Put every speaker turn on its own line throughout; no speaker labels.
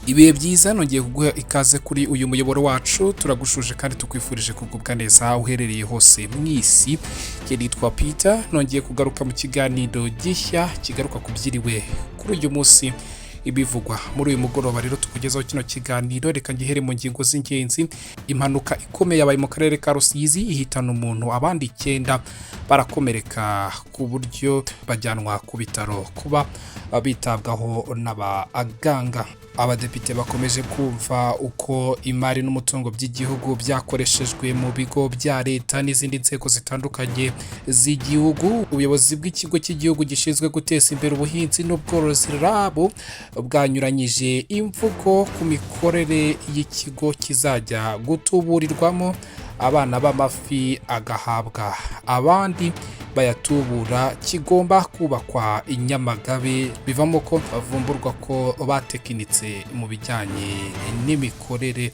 Ibihe byiza nongeye kuguha ikaze kuri uyu muyoboro wacu turagushuje kandi tukwifurije kugubwa neza uherereye hose mwisi. Nitwa Peter nongeye kugaruka mu kiganiro gishya kigaruka kubyiriwe kuri uyu munsi ibivugwa muri uyu mugoroba. Rero tukugezaho kino kiganiro, reka ngihere mu ngingo z'ingenzi. Impanuka ikomeye yabaye mu karere ka Rusizi ihitana umuntu, abandi 9 barakomereka ku buryo bajyanwa ku bitaro kuba bitabwaho n'abaganga. Abadepite bakomeje kumva uko imari n'umutungo by'igihugu byakoreshejwe mu bigo bya leta n'izindi nzego zitandukanye z'igihugu. Ubuyobozi bw'ikigo cy'igihugu gishinzwe guteza imbere ubuhinzi n'ubworozi RAB bwanyuranyije imvugo ku mikorere y'ikigo kizajya gutuburirwamo abana b'amafi agahabwa abandi bayatubura, kigomba kubakwa inyamagabe. Bivamo ko bavumburwa ko batekinitse mu bijyanye n'imikorere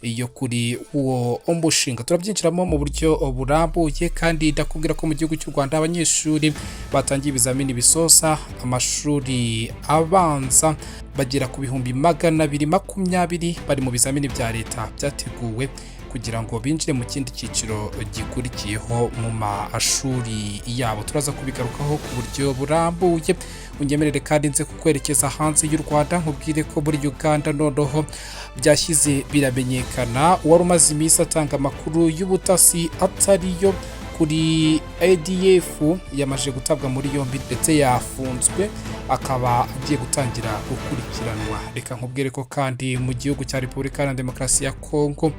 iyo kuri uwo umushinga. Turabyinjiramo mu buryo burambuye kandi ndakubwira ko mu gihugu cy'u Rwanda abanyeshuri batangiye ibizamini bisoza amashuri abanza bagera ku 220 bari mu bizamini bya leta byateguwe kugira ngo binjire mu kindi cyiciro gikurikiyeho mu mashuri yabo. Turaza kubigarukaho ku buryo burambuye. Unyemerere kandi nze kukwerekeza hanze y'u Rwanda nkubwire ko muri Uganda noneho byashyize biramenyekana wari umaze iminsi atanga amakuru y'ubutasi atariyo kuri ADF yamaje gutabwa muri yombi ndetse yafunzwe akaba agiye gutangira gukurikiranwa. Reka nkubwire ko kandi mu gihugu cya Repubulika ya Demokarasi ya Kongo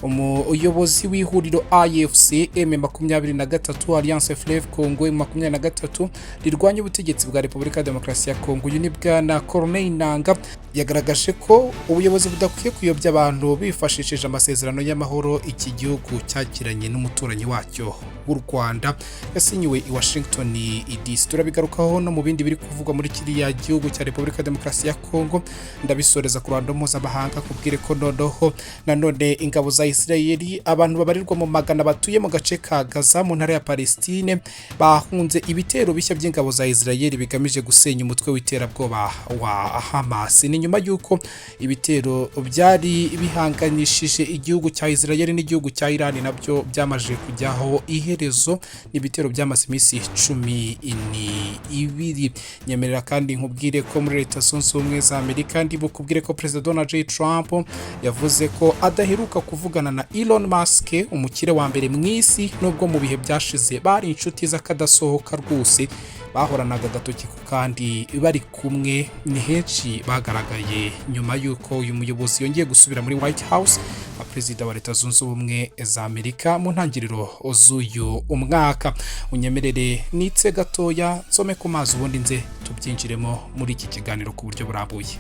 umuyobozi w'ihuriro AFC M23 Alliance Fleuve Congo M23 rirwanya ubutegetsi bwa Repubulika ya Demokarasi ya Kongo Bwana Corneille Nanga yagaragaje ko ubuyobozi budakwiye kuyobya abantu bifashishije amasezerano y'amahoro iki gihugu cyakiranye n'umuturanyi wacyo w'u Rwanda yasinyiwe i Washington DC. Turabigarukaho no mu bindi biri kuvugwa muri kiriya gihugu cya Repubulika ya Demokarasi ya Kongo. Ndabisoreza ku Rwanda mpuzamahanga kubwire ko noneho nanone ingabo za Israeli abantu babarirwa mu magana batuye mu gace ka Gaza mu ntara ya Palestine bahunze ibitero bishya by'ingabo za Israeli bigamije gusenya umutwe w'iterabwoba wa Hamas. Ni nyuma y'uko ibitero byari bihanganishije igihugu cya Israeli n'igihugu cya Iran nabyo byamaje kujyaho iherezo. Ibitero byamaze iminsi 12. Nyemerera kandi nkubwire ko muri Leta Zunze Ubumwe za Amerika ndi bukubwire ko President Donald J. Trump yavuze ko adaheruka kuvugana na Elon Musk, umukire wa mbere mu isi, nubwo mu bihe byashize bari inshuti z'akadasohoka rwose, bahoranaga agatoki kandi bari kumwe. Ni henshi bagaragaye nyuma y'uko uyu muyobozi yongeye gusubira muri White House nka Perezida wa Leta Zunze Ubumwe za Amerika mu ntangiriro z'uyu umwaka. Unyemerere nitse gatoya nsome ku mazi ubundi nze tubyinjiremo muri iki kiganiro ku buryo burambuye.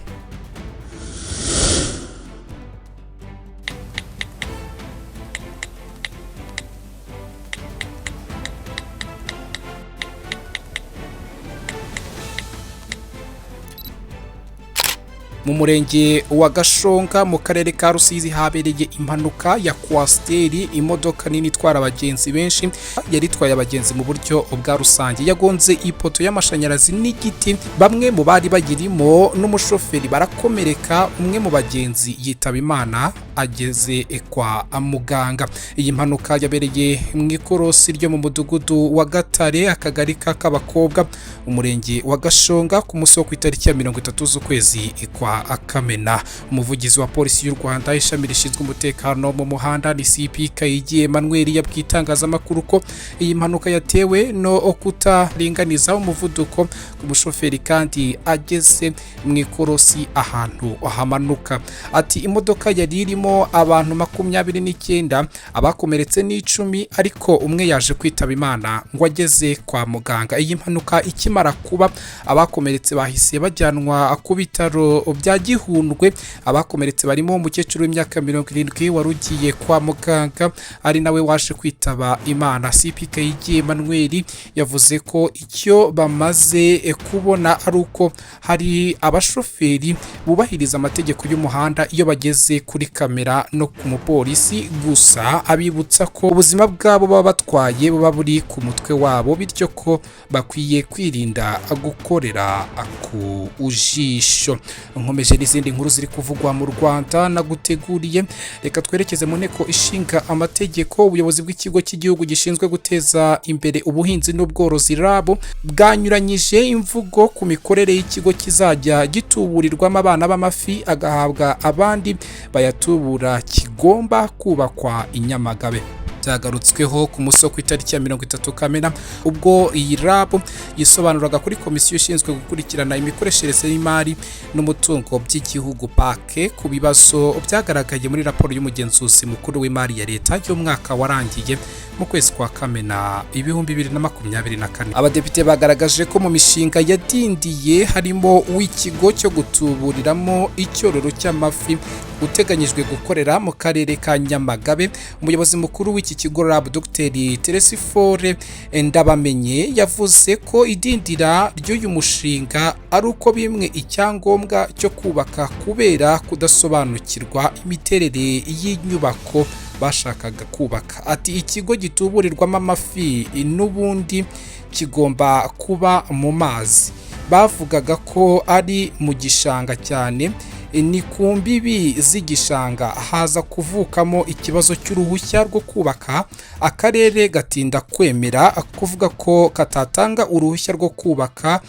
Mu murenge wa Gashonga mu karere ka Rusizi habereye impanuka ya kwasiteri, imodoka nini itwara abagenzi benshi yari itwaye abagenzi mu buryo bwa rusange, yagonze ipoto y'amashanyarazi n'igiti. Bamwe mu bari bagirimo n'umushoferi barakomereka, umwe mu bagenzi yitaba Imana ageze kwa muganga. Iyi mpanuka yabereye mu ikorosi ryo mu mudugudu wa Gatare, akagari k'Abakobwa, umurenge wa Gashonga ku munsi wo ku itariki ya 30 z'ukwezi kwa Kamena. Umuvugizi wa polisi y'u Rwanda ishami rishinzwe umutekano mu muhanda ni CP KIGANIRO Emmanuel yabwitangazamakuru ko iyi mpanuka yatewe no kutaringaniza umuvuduko umushoferi kandi ageze mu ikorosi ahantu hamanuka. Ati imodoka yari irimo abantu 29, abakomeretse ni 10, ariko umwe yaje kwitaba Imana ngo ageze kwa muganga. Iyi mpanuka ikimara kuba abakomeretse bahise bajyanwa ku bitaro bya Gihundwe. Abakomeretse barimo umukecuru w'imyaka 70 warugiye kwa muganga ari nawe waje kwitaba Imana. CP KIGANIRO Emmanuel yavuze ko icyo bamaze kubona ari uko hari abashoferi bubahiriza amategeko y'umuhanda iyo bageze kuri kamera kamera no ku mupolisi gusa, abibutsa ko ubuzima bwabo baba batwaye buba buri ku mutwe wabo, bityo ko bakwiye kwirinda gukorera ku ujisho. Nkomeje n'izindi nkuru ziri kuvugwa mu Rwanda naguteguriye, reka twerekeze mu nteko ishinga amategeko. Ubuyobozi bw'ikigo cy'igihugu gishinzwe guteza imbere ubuhinzi n'ubworozi RAB bwanyuranyije imvugo ku mikorere y'ikigo kizajya gituburirwamo abana b'amafi agahabwa abandi bayatubura kigomba kubakwa i Nyamagabe. Byagarutsweho ku musoko itariki ya 30 Kamena ubwo iyi RAB yisobanuraga kuri komisiyo ishinzwe gukurikirana imikoreshereze y'imari n'umutungo by'igihugu PAK ku bibazo byagaragaye muri raporo y'umugenzuzi mukuru w'imari ya leta y'umwaka warangiye mu kwezi kwa Kamena 2024. Abadepite bagaragaje ko mu mishinga yadindiye harimo w'ikigo cyo gutuburiramo icyororo cy'amafi uteganyijwe gukorera mu karere ka Nyamagabe. Umuyobozi mukuru w'iki kigo RAB Dr. Teresifore Ndabamenye yavuze ko idindira ry'uyu mushinga ari uko bimwe icyangombwa cyo kubaka kubera kudasobanukirwa imiterere y'inyubako bashakaga kubaka. Ati ikigo gituburirwamo amafi n'ubundi kigomba kuba mu mazi. Bavugaga ko ari mu gishanga cyane, ni ku mbibi z'igishanga haza kuvukamo ikibazo cy'uruhushya rwo kubaka. Akarere gatinda kwemera kuvuga ko katatanga uruhushya rwo kubaka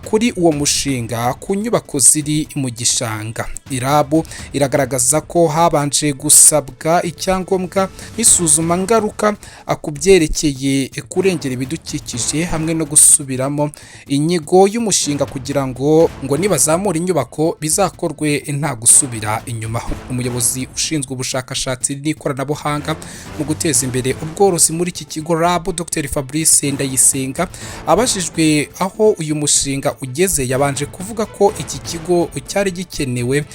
kuri uwo mushinga ku nyubako ziri mu gishanga. RAB iragaragaza ko habanje gusabwa icyangombwa n'isuzuma ngaruka ku byerekeye kurengera ibidukikije hamwe no gusubiramo inyigo y'umushinga kugira ngo nibazamura inyubako bizakorwe nta gusubira inyuma. Umuyobozi ushinzwe ubushakashatsi n'ikoranabuhanga mu guteza imbere ubworozi muri iki kigo RAB Dr. Fabrice Ndayisenga abajijwe aho uyu mushinga ugeze yabanje kuvuga ko iki kigo cyari gikenewe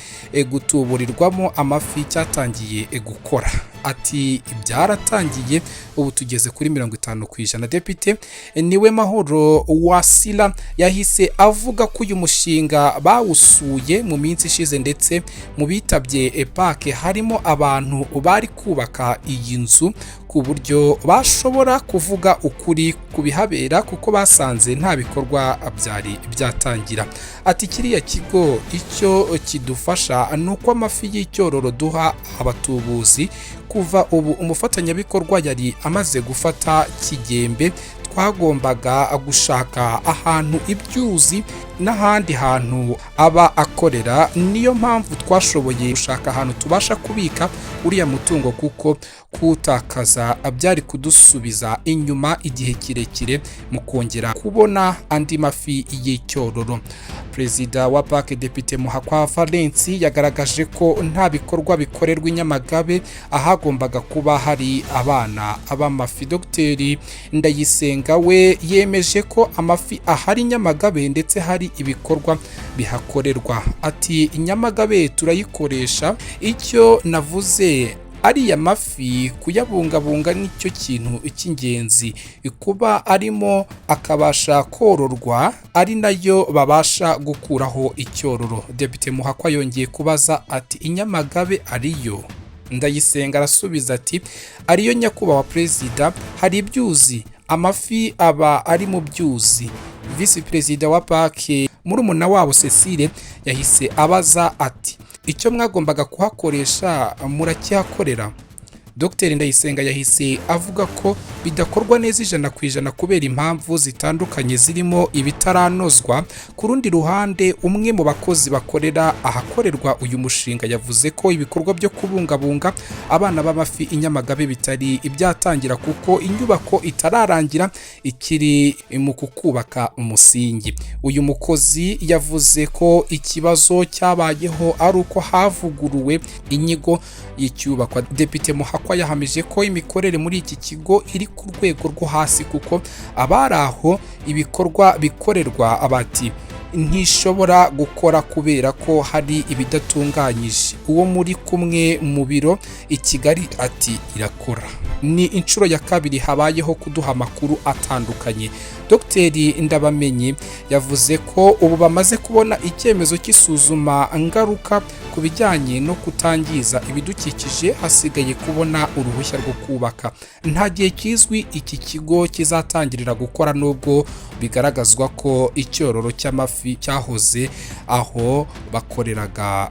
gutuburirwamo amafi cyatangiye gukora. Ati byaratangiye ubu tugeze kuri 50%. Depite niwe Mahoro Wasila yahise avuga ko uyu mushinga bawusuye mu minsi ishize ndetse mu bitabye PAK harimo abantu bari kubaka iyi nzu ku buryo bashobora kuvuga ukuri kubihabera kuko basanze nta bikorwa byari byatangira. Ati kiriya kigo icyo kidufasha nuko amafi y'icyororo duha abatubuzi kuva ubu umufatanyabikorwa yari amaze gufata kigembe. Twagombaga gushaka ahantu ibyuzi n'ahandi hantu aba akorera, niyo mpamvu twashoboye gushaka ahantu tubasha kubika uriya mutungo kuko kutakaza byari kudusubiza inyuma igihe kirekire mu kongera kubona andi mafi y'icyororo. Perezida wa PAK Depite Muhakwa Valence yagaragaje ko nta bikorwa bikorerwa i Nyamagabe ahagombaga kuba hari abana ab'amafi. Dr. Ndayisenga we yemeje ko amafi ahari Nyamagabe ndetse hari ibikorwa bihakorerwa. Ati Nyamagabe turayikoresha, icyo navuze ariya mafi kuyabungabunga nicyo kintu cy'ingenzi, kuba arimo akabasha kororwa ari nayo babasha gukuraho icyororo. Depite Muhakwa yongeye kubaza ati Inyamagabe ariyo? Ndayisenga arasubiza ati ariyo nyakubahwa perezida, hari ibyuzi, amafi aba ari mu byuzi. Vice Perezida wa PAK murumuna wabo Cecile yahise abaza ati icyo mwagombaga kuhakoresha murakihakorera? Dr. Ndayisenga yahise avuga ko bidakorwa neza 100% kubera impamvu zitandukanye zirimo ibitaranozwa. Ku rundi ruhande umwe mu bakozi bakorera ahakorerwa uyu mushinga yavuze ko ibikorwa byo kubungabunga abana b'amafi i Nyamagabe bitari ibyatangira kuko inyubako itararangira ikiri mu kukubaka umusingi. Uyu mukozi yavuze ko ikibazo cyabayeho ari uko havuguruwe inyigo y'icyubakwa. Depite Muhakwa yahamije ko imikorere muri iki kigo iri ku rwego rwo hasi kuko abari aho ibikorwa bikorerwa abati ntishobora gukora kubera ko hari ibidatunganyije. Uwo muri kumwe mu biro i Kigali ati irakora. Ni inshuro ya kabiri habayeho kuduha amakuru atandukanye. Dr. Ndabamenye yavuze ko ubu bamaze kubona icyemezo cy'isuzuma ngaruka ku bijyanye no kutangiza ibidukikije hasigaye kubona uruhushya rwo kubaka. Nta gihe kizwi iki kigo kizatangirira gukora, nubwo bigaragazwa ko icyororo cy'amafi cyahoze aho bakoreraga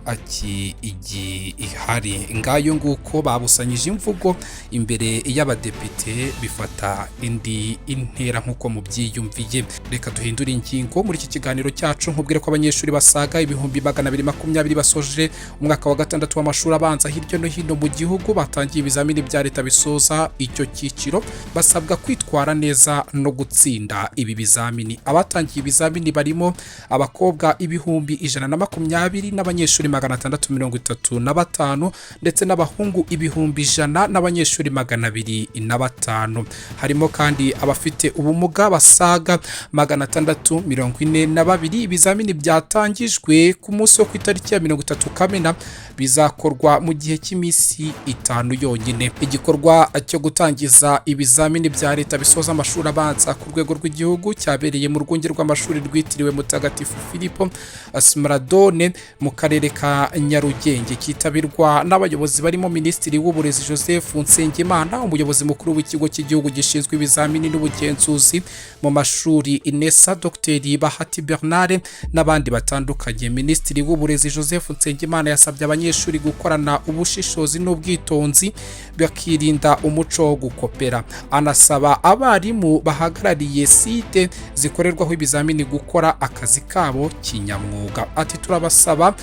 ihari. Ngayo nguko babusanyije imvugo imbere y'abadepite, bifata indi intera nk'uko mubyiyumviye. Reka duhindure ingingo muri iki kiganiro cyacu, nkubwire ko abanyeshuri basaga 220 basoje umwaka wa gatandatu w'amashuri abanza hirya no hino mu gihugu batangiye ibizamini bya leta bisoza icyo cyiciro, basabwa kwitwara neza no gutsinda ibi bizamini. Abatangiye ibizamini barimo abakobwa 120 n'abanyeshuri 635 ndetse n'abahungu 100 n'abanyeshuri 205. Harimo kandi abafite ubumuga basaga 642. Ibizamini byatangijwe ku munsi wo ku itariki ya 30 Kamena, bizakorwa mu gihe cy'iminsi 5 yonyine. Igikorwa cyo gutangiza ibizamini bya leta bisoza amashuri abanza ku rwego rw'igihugu cyabereye mu rwunge rw'amashuri rwitiriwe Mutagatifu Filipo Asmaradone mu karere ka Nyarugenge, cyitabirwa n'abayobozi barimo Minisitiri w'Uburezi Joseph Nsengimana, umuyobozi mukuru w'ikigo cy'igihugu gishinzwe ibizamini n'ubugenzuzi mu mashuri Inesa Dr Bahati Bernard n'abandi batandukanye. Minisitiri w'Uburezi Joseph Nsengimana yasabye abanyeshuri gukorana ubushishozi n'ubwitonzi bakirinda umuco wo gukopera. Anasaba abarimu bahagarariye site zikorerwaho ibizamini gukora akazi kabo kinyamwuga. Ati turabasaba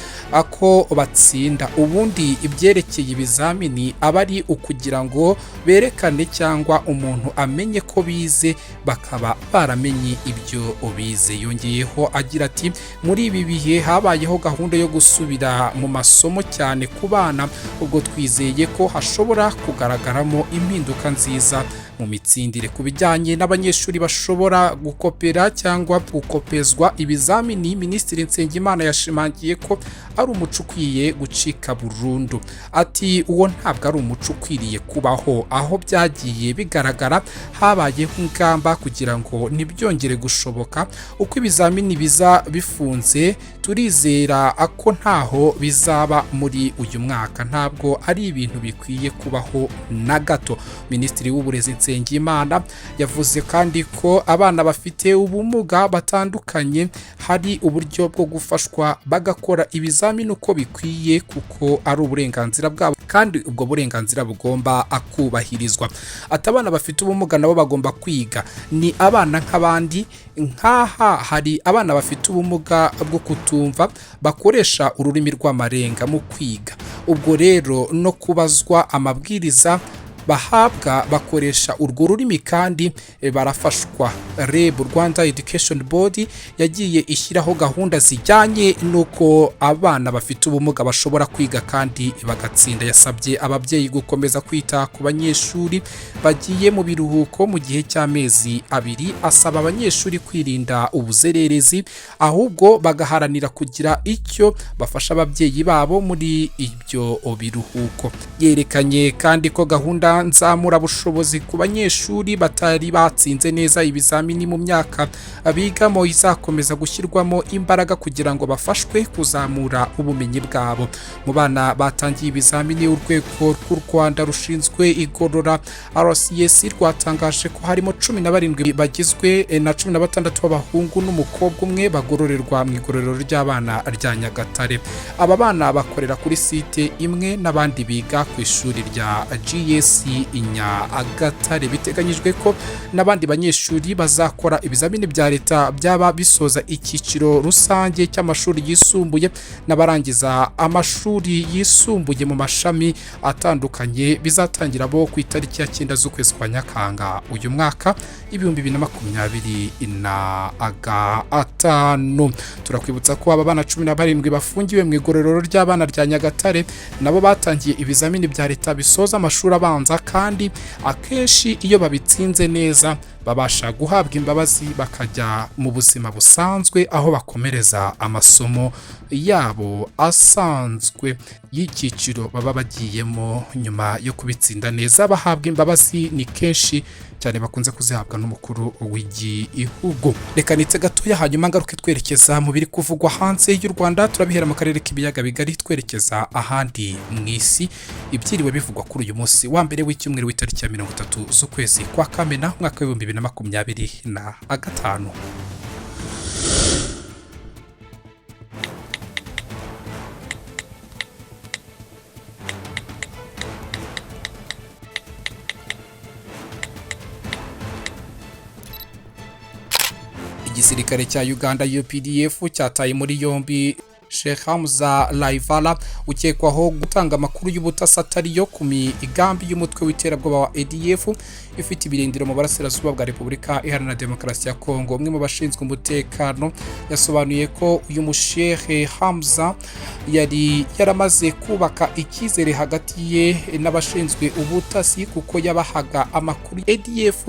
ko batsinda, ubundi ibyerekeye ibizamini abari ukugira ngo berekane cyangwa umuntu amenye ko bize, bakaba baramenye ibyo bize. Yongeyeho agira ati muri ibi bihe habayeho gahunda yo gusubira mu masomo cyane ku bana, ubwo twizeye ko hashobora kugaragaramo impinduka nziza mu mitsindire. Ku bijyanye n'abanyeshuri bashobora gukopera cyangwa gukopezwa ibizamini, Minisitiri Nsengimana yashimangiye ko ari umuco ukwiye gucika burundu. Ati uwo ntabwo ari umuco ukwiriye kubaho, aho byagiye bigaragara habayeho ingamba kugira ngo ntibyongere gushoboka. Uko ibizamini biza bifunze, turizera ko ntaho bizaba muri uyu mwaka. Ntabwo ari ibintu bikwiye kubaho na gato. Minisitiri w'Uburezi Nsengimana yavuze kandi ko abana bafite ubumuga batandukanye hari uburyo bwo gufashwa bagakora ibizamini uko bikwiye, kuko ari uburenganzira bwabo kandi ubwo burenganzira bugomba akubahirizwa. Ati abana bafite ubumuga nabo bagomba kwiga, ni abana nk'abandi. Nkaha hari abana bafite ubumuga bwo kutumva bakoresha ururimi rw'amarenga mu kwiga, ubwo rero no kubazwa amabwiriza bahabwa bakoresha urwo rurimi kandi barafashwa. REB Rwanda Education Board yagiye ishyiraho gahunda zijyanye nuko abana bafite ubumuga bashobora kwiga kandi bagatsinda. Yasabye ababyeyi gukomeza kwita ku banyeshuri bagiye mu biruhuko mu gihe cy'amezi 2. Asaba abanyeshuri kwirinda ubuzererezi, ahubwo bagaharanira kugira icyo bafasha ababyeyi babo muri ibyo biruhuko. Yerekanye kandi ko gahunda nzamura bushobozi ku banyeshuri batari batsinze neza ibizamini mu myaka bigamo izakomeza gushyirwamo imbaraga kugira ngo bafashwe kuzamura ubumenyi bwabo. Mu bana batangiye ibizamini, urwego rw'u Rwanda rushinzwe igorora RCS rwatangaje ko harimo 17 bagizwe na 16 b'abahungu n'umukobwa umwe bagororerwa mu igororero ry'abana rya Nyagatare. Aba bana bakorera kuri site imwe n'abandi biga ku ishuri rya GS Nyagatare. Biteganyijwe ko n'abandi banyeshuri bazakora ibizamini bya leta byaba bisoza icyiciro rusange cy'amashuri yisumbuye n'abarangiza amashuri yisumbuye mu mashami atandukanye, bizatangira bo ku itariki ya 9 z'ukwezi kwa Nyakanga uyu mwaka 2025. Turakwibutsa ko aba bana 17 bafungiwe mu igororero ry'abana rya Nyagatare nabo batangiye ibizamini bya leta bisoza amashuri abanza, kandi akenshi iyo babitsinze neza babasha guhabwa imbabazi bakajya mu buzima busanzwe aho bakomereza amasomo yabo asanzwe y'icyiciro baba bagiyemo nyuma yo kubitsinda neza. Bahabwa imbabazi ni kenshi cyane bakunze kuzihabwa n'umukuru w'igihugu. Reka nitse gatoya hanyuma ngaruke twerekeza mu biri kuvugwa hanze y'u Rwanda. Turabihera mu karere k'ibiyaga bigari twerekeza ahandi mu isi. Ibyiriwe bivugwa kuri uyu munsi wa mbere w'icyumweru w'itariki ya 30 z'ukwezi kwa Kamena mwaka wa 2025. Igisirikare cya Uganda UPDF cyataye muri yombi Sheikh Hamza Laivala ukekwaho gutanga amakuru y'ubutasi atariyo ku migambi y'umutwe w'iterabwoba wa ADF ifite ibirindiro mu burasirazuba bwa Repubulika Iharanira Demokarasi ya Kongo. Umwe mu bashinzwe umutekano yasobanuye ko uyu Sheikh Hamza yari yaramaze kubaka icyizere hagati ye n'abashinzwe ubutasi kuko yabahaga amakuru ADF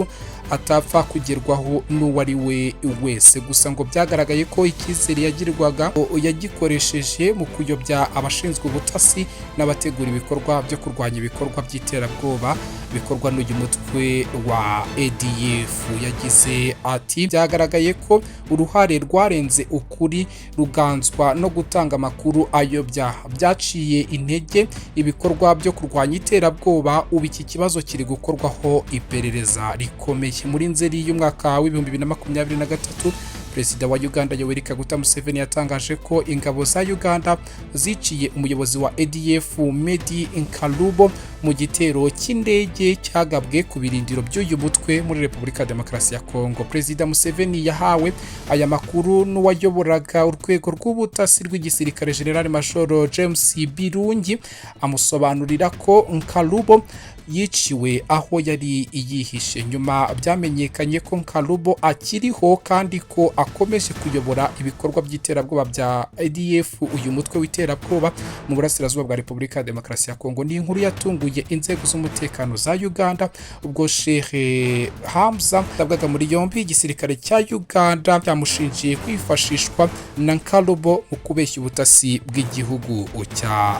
atapfa kugerwaho n'uwari we wese. Gusa ngo byagaragaye ko icyizere yagirwaga yagikoresheje mu kuyobya abashinzwe ubutasi n'abategura ibikorwa byo kurwanya ibikorwa by'iterabwoba bikorwa n'uyu mutwe wa ADF. Yagize ati byagaragaye ko uruhare rwarenze ukuri ruganzwa no gutanga amakuru ayobya byaciye intege ibikorwa byo kurwanya iterabwoba. Ubu iki kibazo kiri gukorwaho iperereza rikomeye. Muri Nzeri y'umwaka w'2023 Perezida wa Uganda Yoweri Kaguta Museveni yatangaje ko ingabo za Uganda ziciye umuyobozi wa ADF Medi Nkalubo mu gitero cy'indege cyagabwe ku birindiro by'uyu mutwe muri Repubulika ya Demokarasi ya Kongo. Perezida Museveni yahawe aya makuru n'uwayoboraga urwego rw'ubutasi rw'igisirikare General Major James Birungi, amusobanurira ko Nkalubo yiciwe aho yari yihishe. Nyuma byamenyekanye ko Nkalubo akiriho kandi ko akomeje kuyobora ibikorwa by'iterabwoba bya ADF, uyu mutwe w'iterabwoba mu burasirazuba bwa Repubulika ya Demokarasi ya Kongo. Ni inkuru yatunguye inzego z'umutekano za Uganda ubwo Sheikh Hamza yabwaga muri yombi. Igisirikare cya Uganda cyamushinjiye kwifashishwa na Nkalubo mu kubeshya ubutasi bw'igihugu cya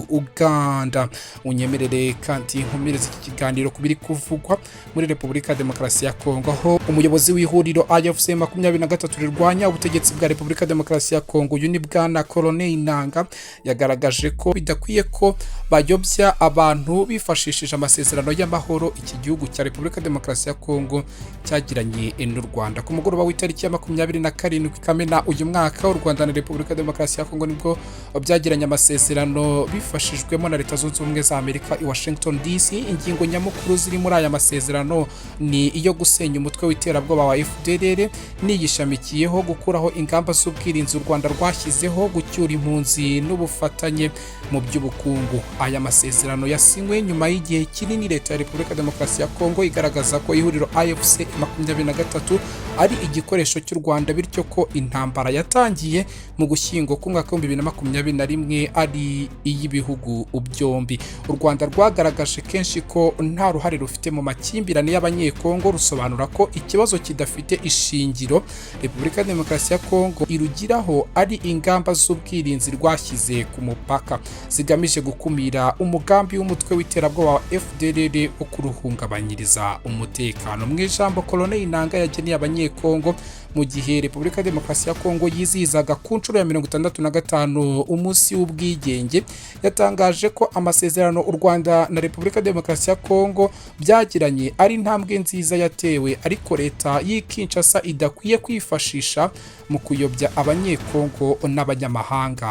Uganda. Unyemerere kandi nkomereza iki kiganiro kubiri kuvugwa muri Repubulika ya Demokarasi ya Kongo, aho umuyobozi w'ihuriro AFC 23 rirwanya ubutegetsi bwa Repubulika ya Demokarasi ya Kongo uyu ni bwana Colonel Nanga yagaragaje ko bidakwiye ko bayobya abantu bifashishije amasezerano y'amahoro iki gihugu cya Repubulika ya Demokarasi ya Kongo cyagiranye n'u Rwanda. Ku mugoroba w'itariki ya 27 Kamena uyu mwaka, u Rwanda na Repubulika ya Demokarasi ya Kongo nibwo byagiranye amasezerano bifashijwemo na Leta Zunze Ubumwe za Amerika i Washington DC. Ingingo nyamukuru ziri muri aya masezerano ni iyo gusenya umutwe w'iterabwoba wa FDLR niyishamikiyeho, gukuraho ingamba z'ubwirinzi u Rwanda rwashyizeho, gucyura impunzi n'ubufatanye mu by'ubukungu. Aya masezerano yasinywe nyuma y'igihe kinini Leta ya Repubulika ya Demokarasi ya Kongo igaragaza ko ihuriro AFC 23 ari igikoresho cy'u Rwanda, bityo ko intambara yatangiye mu Gushyingo k'umwaka wa 2021 ari iy'ibihugu byombi. U Rwanda rwagaragaje kenshi ko nta ruhare rufite mu makimbirane y'abanyekongo, rusobanura ko ikibazo kidafite ishingiro Repubulika ya Demokarasi ya Kongo irugiraho ari ingamba z'ubwirinzi rwashyize ku mupaka zigamije gukumira umugambi w'umutwe w'iterabwoba wa FDLR wo kuruhungabanyiriza umutekano. Mu ijambo Colonel Nanga yageneye abanyekongo mu gihe Repubulika ya Demokarasi ya Kongo yizihizaga ku nshuro ya 65 umunsi w'ubwigenge, yatangaje ko amasezerano u Rwanda na Repubulika ya Demokarasi ya Kongo byagiranye ari intambwe nziza yatewe, ariko leta y'i Kinshasa idakwiye kwifashisha mu kuyobya abanyekongo n'abanyamahanga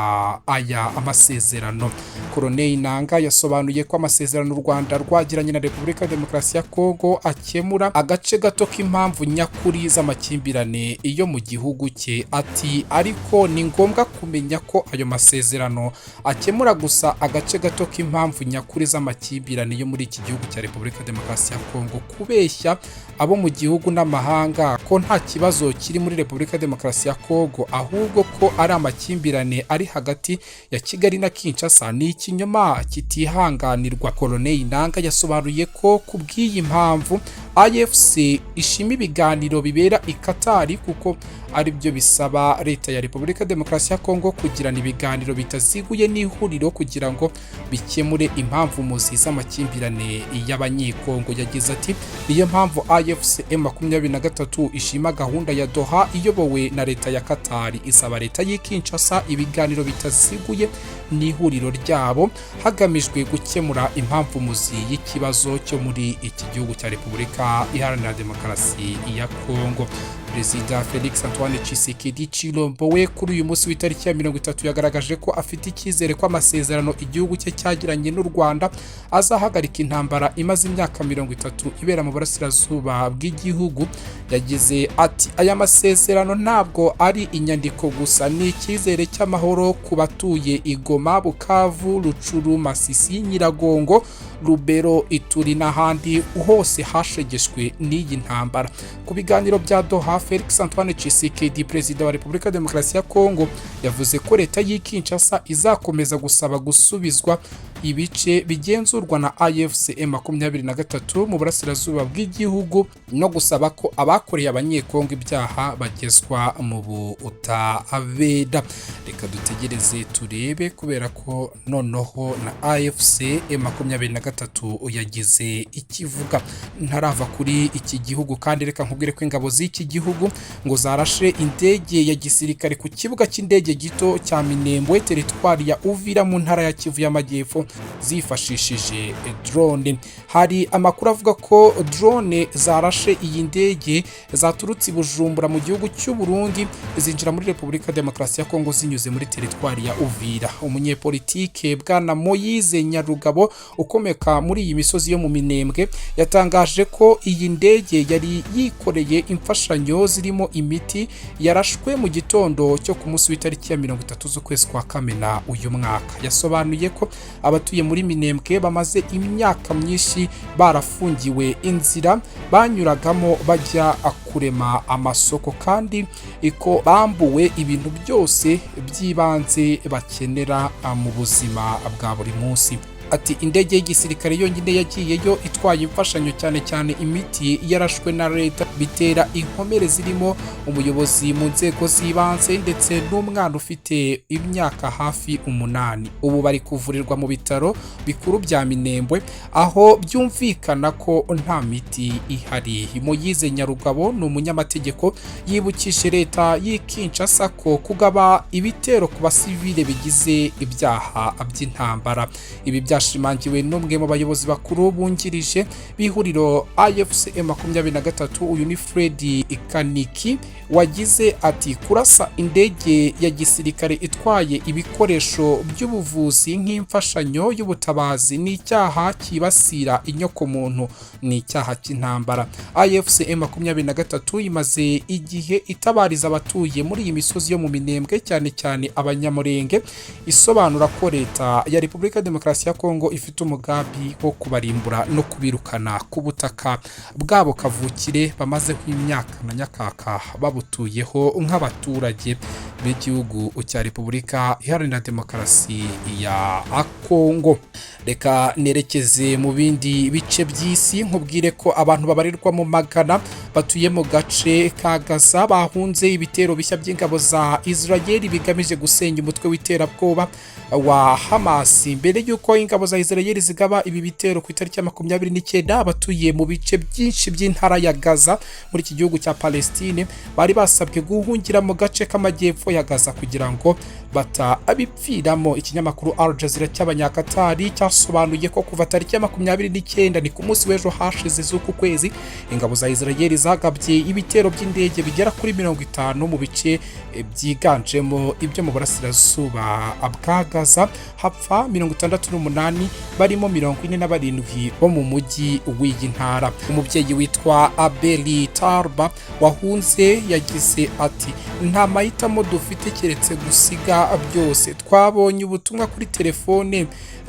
aya amasezerano. Colonel Nanga yasobanuye ko amasezerano u Rwanda rwagiranye na Repubulika ya Demokarasi ya Kongo akemura agace gato k'impamvu nyakuri z'amakimbirane iyo mu gihugu cye. Ati ariko ni ngombwa kumenya ko ayo masezerano akemura gusa agace gato k'impamvu nyakuri z'amakimbirane yo muri iki gihugu cya Repubulika ya Demokarasi ya Kongo. Kubeshya abo mu gihugu n'amahanga ko nta kibazo kiri muri Repubulika ya Demokarasi ya Kongo, ahubwo ko ari amakimbirane ari hagati ya Kigali na Kinshasa, ni ikinyoma kitihanganirwa. Colonel Nanga yasobanuye ko kubw'iyi mpamvu AFC ishima ibiganiro bibera i Qatar kuko ari byo bisaba leta ya Repubulika Demokarasi ya Kongo kugirana ibiganiro bitaziguye n'ihuriro kugira ngo bikemure impamvu muzi z'amakimbirane y'abanyekongo. Yagize ati niyo mpamvu AFC M23 ishima gahunda ya Doha iyobowe na leta ya Qatar, isaba leta y'Kinshasa ibiganiro bitaziguye n'ihuriro ryabo hagamijwe gukemura impamvu muzi y'ikibazo cyo muri iki gihugu cya Repubulika Iharanira Demokarasi ya Kongo. Perezida Felix Antoine Tshisekedi Tshilombo we kuri uyu munsi w'itariki ya 30 yagaragaje ko afite icyizere ko amasezerano igihugu cye cyagiranye n'u Rwanda azahagarika intambara imaze imyaka 30 ibera mu burasirazuba bw'igihugu. Yagize ati aya masezerano ntabwo ari inyandiko gusa, ni icyizere cy'amahoro ku batuye Igoma, Bukavu, Rucuru, Masisi, Nyiragongo, Rubero, Ituri n'ahandi hose hashegeshwe n'iyi ntambara. Ku biganiro bya Doha, Felix Antoine Tshisekedi perezida wa Repubulika Demokarasi ya Kongo yavuze ko leta y'Kinshasa izakomeza gusaba gusubizwa ibice bigenzurwa na AFC M23 mu burasirazuba bw'igihugu no gusaba ko abakoreye abanyekongo ibyaha bagezwa mu butabera. Reka dutegereze turebe kubera ko noneho na AFC M23 yagize ikivuga. Ntarava kuri iki gihugu kandi reka nkubwire ko ingabo z'iki gihugu ngo zarashe indege ya gisirikare ku kibuga cy'indege gito cya Minembwe, teritwari ya Uvira mu ntara ya Kivu y'Amajyepfo zifashishije drone. Hari amakuru avuga ko drone zarashe iyi ndege zaturutse Bujumbura mu gihugu cy'u Burundi zinjira muri Repubulika Demokarasi ya Kongo zinyuze muri teritwari ya Uvira. Umunyepolitike bwana Moise Nyarugabo ukomeka muri iyi misozi yo mu Minembwe yatangaje ko iyi ndege yari yikoreye imfashanyo zirimo imiti yarashwe mu gitondo cyo ku munsi w'itariki ya 30 z'ukwezi kwa Kamena uyu mwaka. Yasobanuye ko abatuye muri Minembwe bamaze imyaka myinshi barafungiwe inzira banyuragamo bajya kurema amasoko kandi iko bambuwe ibintu byose by'ibanze bakenera mu buzima bwa buri munsi. Ati indege y'igisirikare yonyine yagiyeyo itwaye imfashanyo cyane cyane imiti yarashwe na leta, bitera inkomere zirimo umuyobozi mu nzego z'ibanze ndetse n'umwana ufite imyaka hafi 8. Ubu bari kuvurirwa mu bitaro bikuru bya Minembwe aho byumvikana ko nta miti ihari. Moise Nyarugabo ni umunyamategeko yibukije leta y'Kinshasa ko kugaba ibitero ku basivile bigize ibyaha by'intambara. Ibi byashimangiwe n'umwe mu bayobozi bakuru bungirije bihuriro AFC M23 uyu ni Fred Kaniki wagize ati kurasa indege ya gisirikare itwaye ibikoresho by'ubuvuzi nk'imfashanyo y'ubutabazi ni icyaha kibasira inyoko muntu, ni icyaha cy'intambara. AFC M23 imaze igihe itabariza abatuye muri iyi misozi yo mu Minembwe cyane cyane abanyamurenge, isobanura ko leta ya Repubulika Demokarasi ya Kongo ifite umugambi wo kubarimbura no kubirukana ku butaka bwabo kavukire bamaze imyaka na nyakaka babutuyeho nk'abaturage b'igihugu cya Repubulika Iharanira Demokarasi ya Kongo. Reka nerekeze mu bindi bice by'isi nkubwire ko abantu babarirwa mu magana batuye mu gace ka Gaza bahunze ibitero bishya by'ingabo za Israel bigamije gusenya umutwe w'iterabwoba wa Hamas. Mbere y'uko ingabo za Israel zigaba ibi bitero ku itariki ya 29 abatuye mu bice byinshi by'intara ya Gaza muri iki gihugu cya Palestine bari basabwe guhungira mu gace k'amajyepfo ya Gaza kugira ngo abipfiramo. Ikinyamakuru Al Jazeera cy'abanyakatari cyasobanuye ko kuva tariki ya 29 ni ku munsi w'ejo hashize z'uku kwezi ingabo za Israel zagabye ibitero by'indege bigera kuri 50 mu bice byiganjemo ibyo mu burasirazuba bwa Gaza, hapfa 68 barimo 47 bo mu mujyi w'iyi ntara. Umubyeyi witwa Abeli Tarba wahunze yagize ati nta mahitamo dufite keretse gusiga byose. Twabonye ubutumwa kuri telefone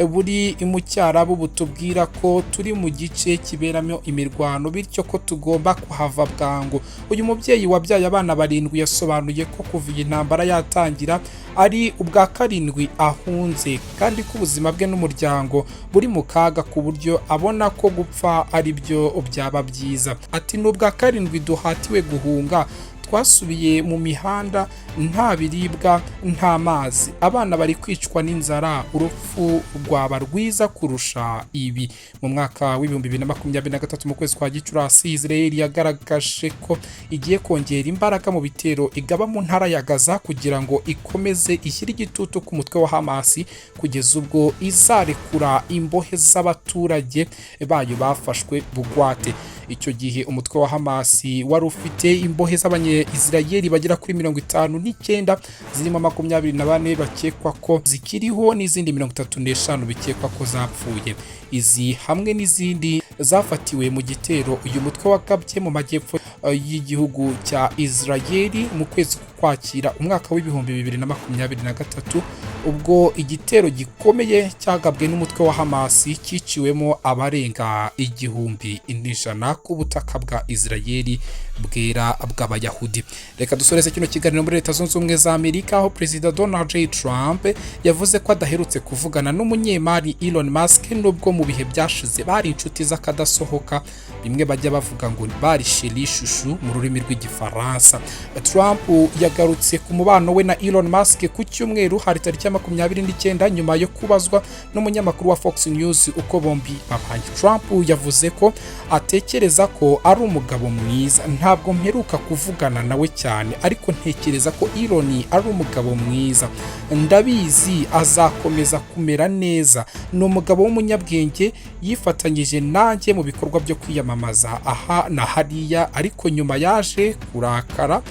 buri mu Cyarabu butubwira ko turi mu gice kiberamo imirwano bityo ko tugomba kuhava bwangu. Uyu mubyeyi wabyaye abana 7 yasobanuye ko kuva iyi ntambara yatangira ari ubwa 7 ahunze kandi ko ubuzima bwe n'umuryango buri mu kaga ku buryo abona ko gupfa ari byo byaba byiza. Ati n'ubwa 7 duhatiwe guhunga, twasubiye mu mihanda, nta biribwa nta mazi, abana bari kwicwa n'inzara, urupfu rwaba rwiza kurusha ibi. Mu mwaka w'2023 mu kwezi kwa Gicurasi Israel yagaragaje ko igiye kongera imbaraga mu bitero igaba mu ntara ya Gaza kugira ngo ikomeze ishyire igitutu ku mutwe wa Hamas kugeza ubwo izarekura imbohe z'abaturage bayo bafashwe bugwate. Icyo gihe umutwe wa Hamas wari ufite imbohe z'abanye-Israeli bagera kuri 59 zirimo 24 bakekwa ko zikiriho n'izindi 35 bikekwa ko zapfuye. Izi hamwe n'izindi zafatiwe mu gitero uyu mutwe wakabye mu majyepfo y'igihugu cya Israeli mu kwezi kwakira umwaka w'2023 ubwo igitero gikomeye cyagabwe n'umutwe wa Hamas kiciwemo abarenga 1,100 ku butaka bwa Israeli bwera bw'abayahudi. Reka dusoreze kino kiganiro muri Leta Zunze Ubumwe za Amerika aho Perezida Donald J. Trump yavuze ko adaherutse kuvugana n'umunyemari Elon Musk nubwo mu bihe byashize bari inshuti z'akadasohoka, bimwe bajya bavuga ngo bari chéri chouchou mu rurimi rw'igifaransa. Trump yagarutse ku mubano we na Elon Musk ku cyumweru hari tariki ya 29 nyuma yo kubazwa n'umunyamakuru wa Fox News uko bombi babanye. Trump yavuze ko atekereza ko ari umugabo mwiza, ntabwo mperuka kuvugana nawe cyane ariko ntekereza ko Elon ari umugabo mwiza, ndabizi azakomeza kumera neza, ni umugabo w'umunyabwenge yifatanyije nanjye mu bikorwa byo kwiyamamaza aha na hariya ariko nyuma yaje kurakara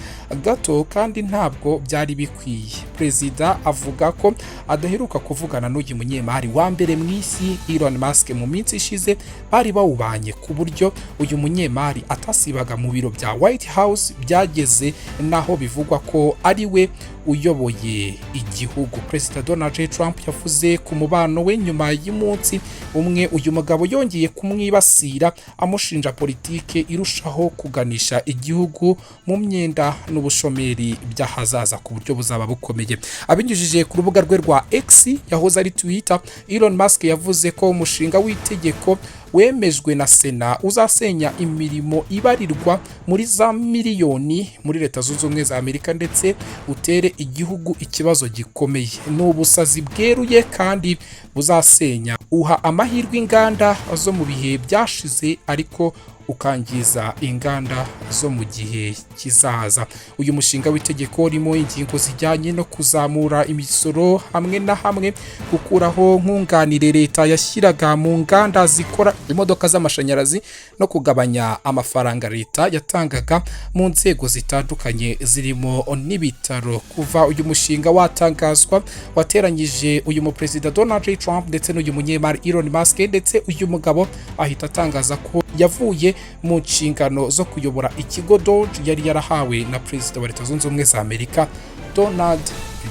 gato kandi ntabwo byari bikwiye. Perezida avuga ko adaheruka kuvugana n'uyu munyemari wa mbere mu isi Elon Musk mu minsi ishize bari bawubanye ku buryo uyu munyemari atasibaga mu biro bya White House byageze naho bivugwa ko ari we uyoboye igihugu. Perezida Donald J. Trump yavuze ku mubano we nyuma y'umunsi umwe uyu mugabo yongeye kumwibasira amushinja politike irushaho kuganisha igihugu mu myenda n'ubushomeri by'ahazaza ku buryo buzaba bukomeye. Abinyujije ku rubuga rwe rwa X yahoze ari Twitter, Elon Musk yavuze ko umushinga w'itegeko wemejwe na Sena uzasenya imirimo ibarirwa muri za miliyoni muri Leta Zunze Ubumwe za Amerika ndetse utere igihugu ikibazo gikomeye. N'ubusazi bweruye kandi buzasenya, uha amahirwe inganda zo mu bihe byashize ariko ukangiza inganda zo mu gihe kizaza. Uyu mushinga w'itegeko urimo ingingo zijyanye no kuzamura imisoro hamwe na hamwe, gukuraho nkunganire leta yashyiraga mu nganda zikora imodoka z'amashanyarazi no kugabanya amafaranga leta yatangaga mu nzego zitandukanye zirimo n'ibitaro. Kuva uyu mushinga watangazwa wateranyije uyu muperezida Donald J. Trump ndetse n'uyu munyemari Elon Musk, ndetse uyu mugabo ahita atangaza ko yavuye mu nshingano zo kuyobora ikigo Doge yari yarahawe na Perezida wa Leta Zunze Ubumwe za Amerika Donald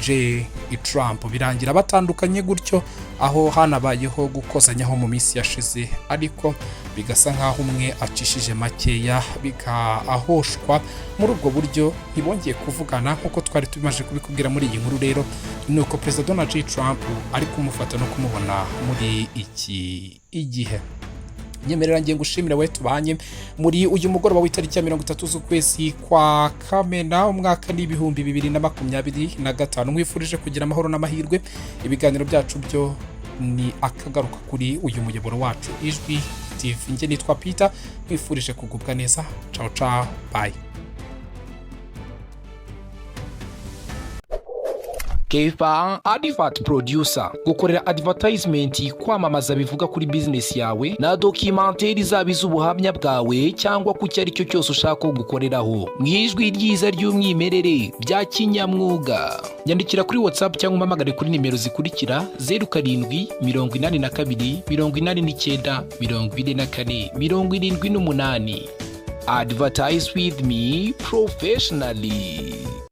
J. Trump. Birangira batandukanye gutyo aho hanabayeho gukozanyaho mu minsi yashize ariko bigasa nkaho umwe acishije makeya bigahoshwa muri ubwo buryo ntibongeye kuvugana nkuko twari tumaze kubikubwira muri iyi nkuru. Rero nuko Perezida Donald J. Trump ari kumufata no kumubona muri iki igihe. Nyemerera ngiye gushimira we tubanye muri uyu mugoroba w'itariki ya 30 z'ukwezi kwa Kamena umwaka n'2025. Mwifurije kugira amahoro n'amahirwe. Ibiganiro byacu byo ni akagaruka kuri uyu muyoboro wacu Ijwi TV. Nge nitwa Peter, mwifurije kugubwa neza. Ciao ciao, bye.
Kefa Advert Producer, gukorera advertisement kwamamaza bivuga kuri business yawe na documentaire zabiza ubuhamya bwawe cyangwa ku cyari cyo cyose ushaka gukoreraho mwijwi ryiza ry'umwimerere bya kinyamwuga. Nyandikira kuri WhatsApp cyangwa umpamagare kuri nimero zikurikira 0782 82 89 24 78. Advertise with me professionally.